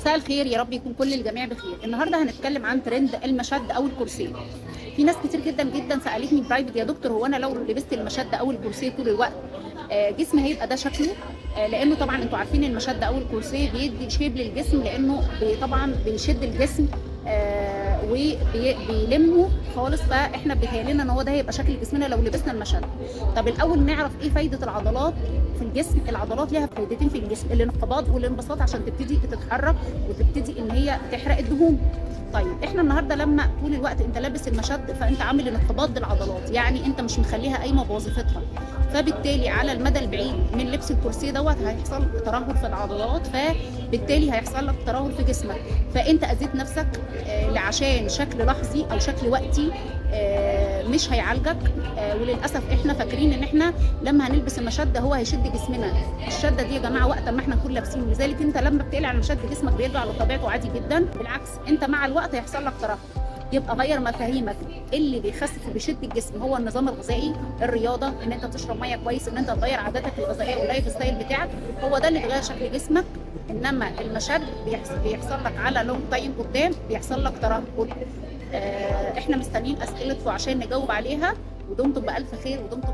مساء الخير، يا رب يكون كل الجميع بخير. النهارده هنتكلم عن ترند المشد او الكرسي. في ناس كتير جدا جدا سالتني برايفت: يا دكتور، هو انا لو لبست المشد او الكرسي طول الوقت جسمي هيبقى ده شكله؟ لانه طبعا انتوا عارفين المشد او الكرسي بيدي شيب للجسم، لانه طبعا بيشد الجسم وبيلمه خالص. فاحنا بيتهيألنا ان هو ده هيبقى شكل جسمنا لو لبسنا المشد. طب الاول نعرف ايه فايده العضلات في الجسم. العضلات ليها فايدتين في الجسم: الانقباض والانبساط، عشان تبتدي تتحرك وتبتدي ان هي تحرق الدهون. طيب احنا النهارده لما طول الوقت انت لابس المشد فانت عامل انقباض للعضلات، يعني انت مش مخليها قايمه بوظيفتها. فبالتالي على المدى البعيد من لبس الكرسي دوت هيحصل ترهل في العضلات، فبالتالي هيحصل لك ترهل في جسمك. فانت اذيت نفسك عشان شكل لحظي او شكل وقتي مش هيعالجك. وللاسف احنا فاكرين ان احنا لما هنلبس المشد هو هيشد جسمنا. الشده دي يا جماعه وقت ما احنا نكون لابسين، لذلك انت لما بتقلع المشد جسمك بيرجع لطبيعته عادي جدا. بالعكس، انت مع الوقت هيحصل لك ترهل. يبقى غير مفاهيمك. اللي بيخسس وبيشد الجسم هو النظام الغذائي، الرياضه، ان انت تشرب ميه كويس، ان انت تغير عاداتك الغذائيه واللايف ستايل بتاعك، هو ده اللي بيغير شكل جسمك. انما المشد بيحصل لك على لونج تايم قدام، بيحصل لك ترهل. احنا مستنيين اسئلتكم عشان نجاوب عليها، ودمتم بألف خير ودمتم